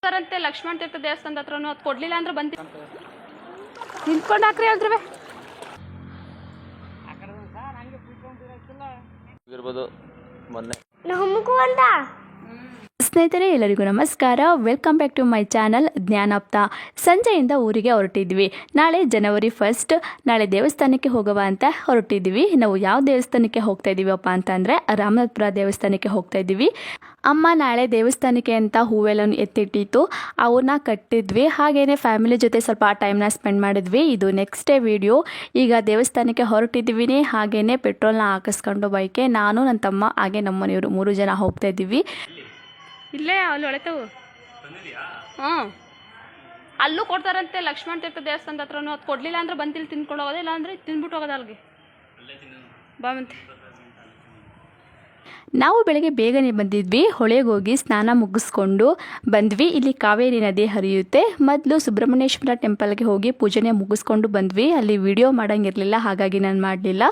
ಬರಂತೆ ಲಕ್ಷ್ಮಣ ತೀರ್ಥ ದೇವಸ್ಥಾನದ ಹತ್ರನು ಅದು ಕೊಡ್ಲಿಲ್ಲ ಅಂದ್ರೆ ಬಂದಿ ನಿಂತ್ಕೊಂಡು ಹಾಕ್ರಿ ಹೇಳಿದ್ರವೆ ಸ್ನೇಹಿತರೆ ಎಲ್ಲರಿಗೂ ನಮಸ್ಕಾರ. Welcome back to my channel Jnanaptha. ಸಂಜೆಯಿಂದ ಊರಿಗೆ ಹೊರಟಿದ್ವಿ. ನಾಳೆ ಜನವರಿ 1 ನಾಳೆ ದೇವಸ್ಥಾನಕ್ಕೆ ಹೋಗುವ ಅಂತ ಹೊರಟಿದ್ವಿ. ನಾವು ಯಾವ ದೇವಸ್ಥಾನಕ್ಕೆ ಹೋಗ್ತಾ ಇದ್ದೀವಪ್ಪ ಅಂತಂದರೆ ರಾಮನಾಥಪುರ ದೇವಸ್ಥಾನಕ್ಕೆ ಹೋಗ್ತಾ ಇದ್ದೀವಿ. ಅಮ್ಮ ನಾಳೆ ದೇವಸ್ಥಾನಕ್ಕೆ ಅಂತ ಹೂವೆಲ್ಲನೂ ಎತ್ತಿಟ್ಟಿತ್ತು, ಅವನ್ನ ಕಟ್ಟಿದ್ವಿ. ಹಾಗೆಯೇ ಫ್ಯಾಮಿಲಿ ಜೊತೆ ಸ್ವಲ್ಪ ಟೈಮ್ನ ಸ್ಪೆಂಡ್ ಮಾಡಿದ್ವಿ. ಇದು ನೆಕ್ಸ್ಟ್ ಡೇ ವಿಡಿಯೋ. ಈಗ ದೇವಸ್ಥಾನಕ್ಕೆ ಹೊರಟಿದ್ದೀವಿ. ಹಾಗೆಯೇ ಪೆಟ್ರೋಲ್ನ ಹಾಕಿಸ್ಕೊಂಡು ಬೈಕೆ ನಾನು ನನ್ನ ತಮ್ಮ ಹಾಗೆ ನಮ್ಮ ಮನೆಯವರು 3 ಜನ ಹೋಗ್ತಾ ಇದ್ದೀವಿ. ಇಲ್ಲೇ ಅಲ್ಲಿ ಹೊಳೆತವು ಅಲ್ಲೂ ಕೊಡ್ತಾರಂತೆ ಲಕ್ಷ್ಮಣ ತೀರ್ಥ ದೇವಸ್ಥಾನದ ಹತ್ರನು ಅದು ಕೊಡ್ಲಿಲ್ಲ ಅಂದ್ರೆ ಬಂದಿಲ್ಲಿ ತಿನ್ಕೊಂಡು ಹೋಗೋದು, ಇಲ್ಲ ಅಂದ್ರೆ ತಿಂದ್ಬಿಟ್ಟು ಹೋಗೋದು ಅಲ್ಲಿಗೆ ಬಾವಂತೆ. ನಾವು ಬೆಳಗ್ಗೆ ಬೇಗನೆ ಬಂದಿದ್ವಿ. ಹೊಳೆಗೆ ಹೋಗಿ ಸ್ನಾನ ಮುಗಿಸ್ಕೊಂಡು ಬಂದ್ವಿ. ಇಲ್ಲಿ ಕಾವೇರಿ ನದಿ ಹರಿಯುತ್ತೆ. ಮೊದಲು ಸುಬ್ರಹ್ಮಣ್ಯೇಶ್ವರ ಟೆಂಪಲ್ಗೆ ಹೋಗಿ ಪೂಜೆನೆ ಮುಗಿಸ್ಕೊಂಡು ಬಂದ್ವಿ. ಅಲ್ಲಿ ವಿಡಿಯೋ ಮಾಡೋಂಗಿರಲಿಲ್ಲ, ಹಾಗಾಗಿ ನಾನು ಮಾಡಲಿಲ್ಲ.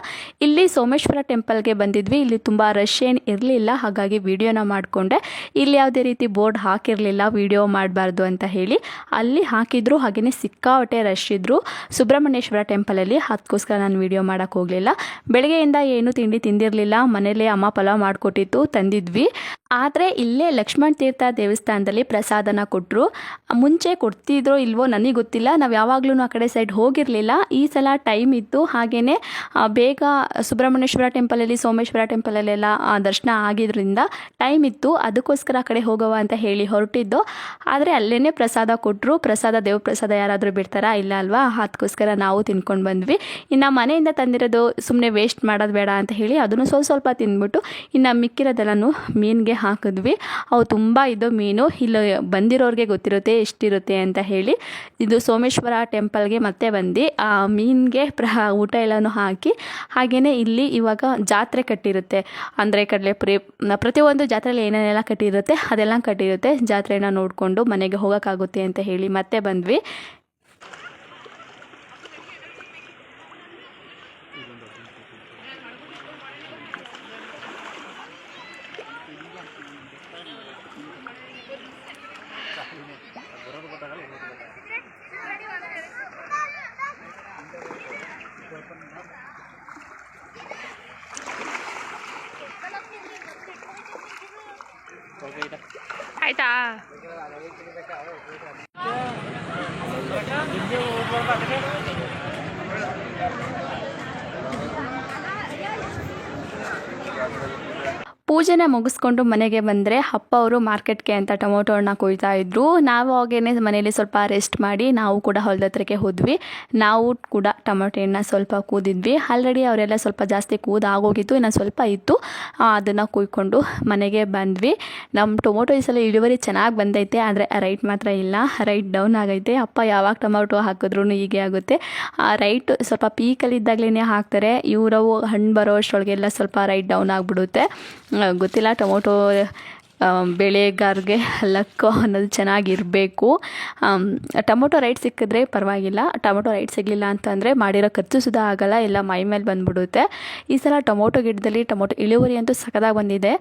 ಇಲ್ಲಿ ಸೋಮೇಶ್ವರ ಟೆಂಪಲ್ಗೆ ಬಂದಿದ್ವಿ. ಇಲ್ಲಿ ತುಂಬ ರಶ್ ಏನು ಇರಲಿಲ್ಲ, ಹಾಗಾಗಿ ವಿಡಿಯೋನ ಮಾಡಿಕೊಂಡೆ. ಇಲ್ಲಿ ಯಾವುದೇ ರೀತಿ ಬೋರ್ಡ್ ಹಾಕಿರಲಿಲ್ಲ ವಿಡಿಯೋ ಮಾಡಬಾರ್ದು ಅಂತ ಹೇಳಿ. ಅಲ್ಲಿ ಹಾಕಿದ್ರು, ಹಾಗೆಯೇ ಸಿಕ್ಕಾಪಟ್ಟೆ ರಶ್ ಇದ್ದರು ಸುಬ್ರಹ್ಮಣ್ಯೇಶ್ವರ ಟೆಂಪಲಲ್ಲಿ. ಅದಕ್ಕೋಸ್ಕರ ನಾನು ವಿಡಿಯೋ ಮಾಡೋಕ್ಕೆ ಹೋಗಲಿಲ್ಲ. ಬೆಳಗ್ಗೆಯಿಂದ ಏನು ತಿಂಡಿ ತಿಂದಿರಲಿಲ್ಲ. ಮನೇಲಿ ಅಮ್ಮ ಪಲಾವ್ ಮಾಡಿಕೊಟ್ಟಿತ್ತು, ತಂದಿದ್ವಿ. ಆದರೆ ಇಲ್ಲೇ ಲಕ್ಷ್ಮಣ ತೀರ್ಥ ದೇವಸ್ಥಾನದಲ್ಲಿ ಪ್ರಸಾದನ ಕೊಟ್ಟರು. ಮುಂಚೆ ಕೊಡ್ತಿದ್ರೋ ಇಲ್ವೋ ನನಗೆ ಗೊತ್ತಿಲ್ಲ. ನಾವು ಯಾವಾಗಲೂ ಆ ಕಡೆ ಸೈಡ್ ಹೋಗಿರಲಿಲ್ಲ. ಈ ಸಲ ಟೈಮ್ ಇತ್ತು, ಹಾಗೆಯೇ ಬೇಗ ಸುಬ್ರಹ್ಮಣ್ಯೇಶ್ವರ ಟೆಂಪಲಲ್ಲಿ ಸೋಮೇಶ್ವರ ಟೆಂಪಲಲ್ಲೆಲ್ಲ ದರ್ಶನ ಆಗಿದ್ದರಿಂದ ಟೈಮ್ ಇತ್ತು. ಅದಕ್ಕೋಸ್ಕರ ಆ ಕಡೆ ಹೋಗುವ ಅಂತ ಹೇಳಿ ಹೊರಟಿದ್ದು. ಆದರೆ ಅಲ್ಲೇ ಪ್ರಸಾದ ಕೊಟ್ಟರು. ಪ್ರಸಾದ ದೇವ್ರ ಪ್ರಸಾದ ಯಾರಾದರೂ ಬಿಡ್ತಾರಾ? ಇಲ್ಲ ಅಲ್ವಾ? ಅದಕ್ಕೋಸ್ಕರ ನಾವು ತಿನ್ಕೊಂಡು ಬಂದ್ವಿ. ಇನ್ನು ಮನೆಯಿಂದ ತಂದಿರೋದು ಸುಮ್ಮನೆ ವೇಸ್ಟ್ ಮಾಡೋದು ಬೇಡ ಅಂತ ಹೇಳಿ ಅದನ್ನು ಸ್ವಲ್ಪ ತಿಂದ್ಬಿಟ್ಟು ಇನ್ನು ಮಿಕ್ಕಿರೋದೆಲ್ಲನೂ ಮೀನಿಗೆ ಹಾಕಿದ್ವಿ. ಅವು ತುಂಬ ಇದು ಮೀನು. ಇಲ್ಲಿ ಬಂದಿರೋರಿಗೆ ಗೊತ್ತಿರುತ್ತೆ ಎಷ್ಟಿರುತ್ತೆ ಅಂತ ಹೇಳಿ. ಇದು ಸೋಮೇಶ್ವರ ಟೆಂಪಲ್ಗೆ ಮತ್ತೆ ಬಂದು ಆ ಮೀನಿಗೆ ಊಟ ಎಲ್ಲನೂ ಹಾಕಿ, ಹಾಗೆಯೇ ಇಲ್ಲಿ ಇವಾಗ ಜಾತ್ರೆ ಕಟ್ಟಿರುತ್ತೆ. ಅಂದರೆ ಕಡಲೆಪುರಿ ಪ್ರತಿಯೊಂದು ಜಾತ್ರೆಯಲ್ಲಿ ಏನೇನೆಲ್ಲ ಕಟ್ಟಿರುತ್ತೆ ಅದೆಲ್ಲ ಕಟ್ಟಿರುತ್ತೆ. ಜಾತ್ರೆನ ನೋಡಿಕೊಂಡು ಮನೆಗೆ ಹೋಗೋಕ್ಕಾಗುತ್ತೆ ಅಂತ ಹೇಳಿ ಮತ್ತೆ ಬಂದ್ವಿ. ಆಯ್ತಾ? ಪೂಜೆನ ಮುಗಿಸ್ಕೊಂಡು ಮನೆಗೆ ಬಂದರೆ ಅಪ್ಪ ಅವರು ಮಾರ್ಕೆಟ್ಗೆ ಅಂತ ಟೊಮೊಟೊ ಹಣ್ಣು ಕೊಯ್ತಾ ಇದ್ರು. ನಾವು ಹಾಗೇನೆ ಮನೇಲಿ ಸ್ವಲ್ಪ ರೆಸ್ಟ್ ಮಾಡಿ ನಾವು ಕೂಡ ಹೊಲದ ಹತ್ರಕ್ಕೆ ಹೋದ್ವಿ. ನಾವು ಕೂಡ ಟೊಮೊಟೊ ಹಣ್ಣು ಸ್ವಲ್ಪ ಕೂದಿದ್ವಿ. ಆಲ್ರೆಡಿ ಅವರೆಲ್ಲ ಸ್ವಲ್ಪ ಜಾಸ್ತಿ ಕೂದಾಗೋಗಿತ್ತು, ಇನ್ನು ಸ್ವಲ್ಪ ಇತ್ತು. ಅದನ್ನು ಕುಯ್ಕೊಂಡು ಮನೆಗೆ ಬಂದ್ವಿ. ನಮ್ಮ ಟೊಮೊಟೊ ಈ ಸಲ ಇಳುವರಿ ಚೆನ್ನಾಗಿ ಬಂದೈತೆ, ಆದರೆ ರೈಟ್ ಮಾತ್ರ ಇಲ್ಲ. ರೈಟ್ ಡೌನ್ ಆಗೈತೆ. ಅಪ್ಪ ಯಾವಾಗ ಟೊಮೊಟೊ ಹಾಕಿದ್ರೂ ಹೀಗೆ ಆಗುತ್ತೆ. ರೈಟ್ ಸ್ವಲ್ಪ ಪೀಕಲ್ಲಿದ್ದಾಗಲೇ ಹಾಕ್ತಾರೆ. ಇವರವು ಹಣ್ಣು ಬರೋ ಅಷ್ಟರೊಳಗೆಲ್ಲ ಸ್ವಲ್ಪ ರೈಟ್ ಡೌನ್ ಆಗಿಬಿಡುತ್ತೆ. ಗೊತ್ತಿಲ್ಲ, ಟೊಮೊಟೊ ಬೆಳೆಗಾರರಿಗೆ ಲಕ್ಕು ಅನ್ನೋದು ಚೆನ್ನಾಗಿರಬೇಕು. ಟೊಮೊಟೊ ರೈಟ್ ಸಿಕ್ಕಿದ್ರೆ ಪರವಾಗಿಲ್ಲ. ಟೊಮೊಟೊ ರೈಟ್ ಸಿಗಲಿಲ್ಲ ಅಂತಂದರೆ ಮಾಡಿರೋ ಖರ್ಚು ಸುಧಾ ಆಗೋಲ್ಲ, ಎಲ್ಲ ಮೈ ಮೇಲೆ ಬಂದುಬಿಡುತ್ತೆ. ಈ ಸಲ ಟೊಮೊಟೊ ಗಿಡದಲ್ಲಿ ಟೊಮೊಟೊ ಇಳುವರಿ ಅಂತೂ ಸಖತ್ತಾಗಿ ಬಂದಿದೆ,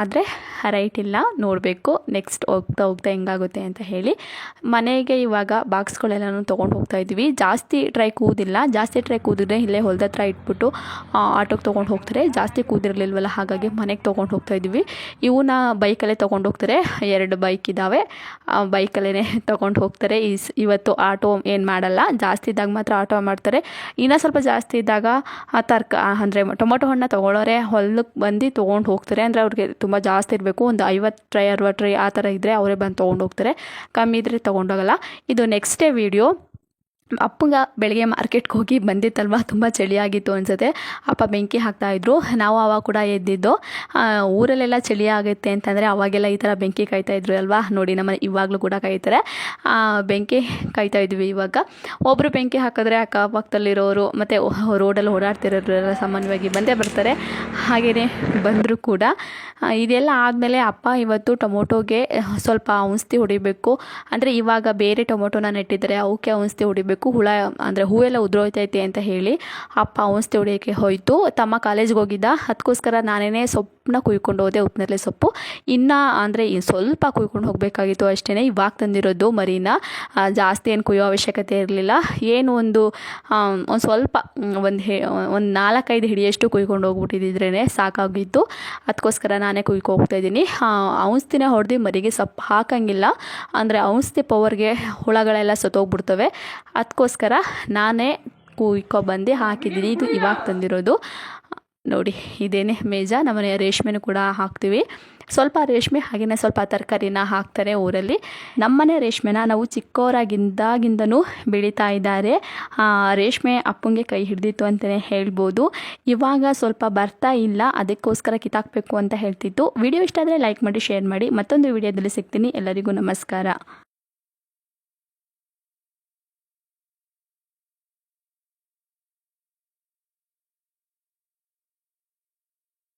ಆದರೆ ರೈಟ್ ಇಲ್ಲ. ನೋಡಬೇಕು ನೆಕ್ಸ್ಟ್ ಹೋಗ್ತಾ ಹೆಂಗಾಗುತ್ತೆ ಅಂತ ಹೇಳಿ. ಮನೆಗೆ ಇವಾಗ ಬಾಕ್ಸ್ಗಳೆಲ್ಲನೂ ತೊಗೊಂಡು ಹೋಗ್ತಾಯಿದ್ವಿ. ಜಾಸ್ತಿ ಟ್ರೈ ಕೂದಿಲ್ಲ. ಜಾಸ್ತಿ ಟ್ರೈ ಕೂದಿದ್ರೆ ಇಲ್ಲೇ ಹೊಲದ ಹತ್ರ ಇಟ್ಬಿಟ್ಟು ಆಟೋಗೆ ತೊಗೊಂಡು ಹೋಗ್ತಾರೆ. ಜಾಸ್ತಿ ಕೂದಿರಲಿಲ್ವಲ್ಲ, ಹಾಗಾಗಿ ಮನೆಗೆ ತೊಗೊಂಡು ಹೋಗ್ತಾಯಿದ್ವಿ. ಇವನ್ನ ಬೈಕಲ್ಲಿ ತೊಗೊಂಡು ಹೋಗ್ತಾರೆ. 2 ಬೈಕ್ ಇದ್ದಾವೆ, ಬೈಕಲ್ಲೇ ತೊಗೊಂಡು ಹೋಗ್ತಾರೆ. ಇವತ್ತು ಆಟೋ ಏನು ಮಾಡಲ್ಲ. ಜಾಸ್ತಿ ಇದ್ದಾಗ ಮಾತ್ರ ಆಟೋ ಮಾಡ್ತಾರೆ. ಇನ್ನೂ ಸ್ವಲ್ಪ ಜಾಸ್ತಿ ಇದ್ದಾಗ ಅಂದರೆ ಟೊಮೊಟೊ ಹಣ್ಣು ತೊಗೊಳ್ಳೋರೆ ಹೊಲಕ್ಕೆ ಬಂದು ತೊಗೊಂಡು ಹೋಗ್ತಾರೆ. ಅಂದರೆ ಅವ್ರಿಗೆ ತುಂಬ ಜಾಸ್ತಿ ಇರಬೇಕು, ಒಂದು 50 ಟ್ರೈ 60 ಟ್ರೈ ಆ ಥರ ಇದ್ದರೆ ಅವರೇ ಬಂದು ತೊಗೊಂಡು ಹೋಗ್ತಾರೆ. ಕಮ್ಮಿ ಇದ್ದರೆ ತೊಗೊಂಡೋಗಲ್ಲ. ಇದು ನೆಕ್ಸ್ಟ್ ಡೇ ವಿಡಿಯೋ. ಅಪ್ಪಂಗ ಬೆಳಗ್ಗೆ ಮಾರ್ಕೆಟ್ಗೆ ಹೋಗಿ ಬಂದಿತ್ತಲ್ವ, ತುಂಬ ಚಳಿಯಾಗಿತ್ತು ಅನಿಸುತ್ತೆ. ಅಪ್ಪ ಬೆಂಕಿ ಹಾಕ್ತಾಯಿದ್ರು. ನಾವು ಆವಾಗ ಕೂಡ ಎದ್ದಿದ್ದು. ಊರಲ್ಲೆಲ್ಲ ಚಳಿ ಆಗುತ್ತೆ ಅಂತಂದರೆ ಅವಾಗೆಲ್ಲ ಈ ಥರ ಬೆಂಕಿ ಕಾಯ್ತಾಯಿದ್ರು ಅಲ್ವಾ. ನೋಡಿ ನಮ್ಮ ಇವಾಗಲೂ ಕೂಡ ಕಾಯ್ತಾರೆ. ಬೆಂಕಿ ಕಾಯ್ತಾಯಿದ್ವಿ. ಇವಾಗ ಒಬ್ಬರು ಬೆಂಕಿ ಹಾಕಿದ್ರೆ ಅಕ್ಕಪಕ್ಕದಲ್ಲಿರೋರು ಮತ್ತು ರೋಡಲ್ಲಿ ಓಡಾಡ್ತಿರೋರೆಲ್ಲ ಸಾಮಾನ್ಯವಾಗಿ ಬಂದೇ ಬರ್ತಾರೆ. ಹಾಗೆಯೇ ಬಂದರೂ ಕೂಡ ಇದೆಲ್ಲ ಆದಮೇಲೆ ಅಪ್ಪ ಇವತ್ತು ಟೊಮೊಟೊಗೆ ಸ್ವಲ್ಪ ಔಷಧಿ ಹೊಡಿಬೇಕು. ಅಂದರೆ ಇವಾಗ ಬೇರೆ ಟೊಮೊಟೊನ ನೆಟ್ಟಿದ್ದಾರೆ, ಅವಕ್ಕೆ ಔಷಧಿ ಹೊಡಿಬೇಕು. ಹುಳ ಅಂದರೆ ಹೂವೆಲ್ಲ ಉದುರೋಯ್ತೈತೆ ಅಂತ ಹೇಳಿ ಅಪ್ಪ ಔಷಧಿ ಹೊಡಿಯೋಕ್ಕೆ ಹೋಯಿತು. ತಮ್ಮ ಕಾಲೇಜ್ಗೆ ಹೋಗಿದ್ದ, ಅದಕ್ಕೋಸ್ಕರ ನಾನೇ ಸೊಪ್ಪು ಸೊಪ್ಪನ್ನ ಕುಯ್ಕೊಂಡು ಹೋದೆ, ಉಪ್ಪಿನರ್ಲೆ ಸೊಪ್ಪು. ಇನ್ನು ಅಂದರೆ ಸ್ವಲ್ಪ ಕುಯ್ಕೊಂಡು ಹೋಗಬೇಕಾಗಿತ್ತು ಅಷ್ಟೇ. ಇವಾಗ ತಂದಿರೋದು ಮರಿನ, ಜಾಸ್ತಿ ಏನು ಕುಯ್ಯೋ ಅವಶ್ಯಕತೆ ಇರಲಿಲ್ಲ. ಏನು ಒಂದು ಸ್ವಲ್ಪ ಒಂದು 4-5 ಹಿಡಿಯಷ್ಟು ಕುಯ್ಕೊಂಡು ಹೋಗ್ಬಿಟ್ಟಿದ್ರೇ ಸಾಕಾಗಿತ್ತು. ಅದಕ್ಕೋಸ್ಕರ ನಾನೇ ಹೋಗ್ತಾಯಿದ್ದೀನಿ. ಔಷಧಿನ ಹೊಡೆದು ಮರಿಗೆ ಸೊಪ್ಪು ಹಾಕಂಗಿಲ್ಲ, ಅಂದರೆ ಔಷಧಿ ಪವರ್ಗೆ ಹುಳಗಳೆಲ್ಲ ಸತ್ತೋಗ್ಬಿಡ್ತವೆ. ಅದಕ್ಕೋಸ್ಕರ ನಾನೇ ಬಂದು ಹಾಕಿದ್ದೀನಿ. ಇದು ಇವಾಗ ತಂದಿರೋದು ನೋಡಿ. ಇದೇನೇ ಮೇಜ. ನಮ್ಮನೆ ರೇಷ್ಮೆನೂ ಕೂಡ ಹಾಕ್ತೀವಿ. ಸ್ವಲ್ಪ ರೇಷ್ಮೆ ಹಾಗೆಯೇ ಸ್ವಲ್ಪ ತರಕಾರಿನ ಹಾಕ್ತಾರೆ ಊರಲ್ಲಿ. ನಮ್ಮನೆ ರೇಷ್ಮೆನ ನಾವು ಚಿಕ್ಕವರಾಗಿದ್ದಾಗಿಂದನೂ ಬೆಳೀತಾ ಇದ್ದಾರೆ. ರೇಷ್ಮೆ ಅಪ್ಪಂಗೆ ಕೈ ಹಿಡಿದಿತ್ತು ಅಂತಲೇ ಹೇಳ್ಬೋದು. ಇವಾಗ ಸ್ವಲ್ಪ ಬರ್ತಾ ಇಲ್ಲ, ಅದಕ್ಕೋಸ್ಕರ ಕಿತ್ತಾಕಬೇಕು ಅಂತ ಹೇಳ್ತಿತ್ತು. ವಿಡಿಯೋ ಇಷ್ಟ ಆದರೆ ಲೈಕ್ ಮಾಡಿ, ಶೇರ್ ಮಾಡಿ. ಮತ್ತೊಂದು ವಿಡಿಯೋದಲ್ಲಿ ಸಿಗ್ತೀನಿ. ಎಲ್ಲರಿಗೂ ನಮಸ್ಕಾರ.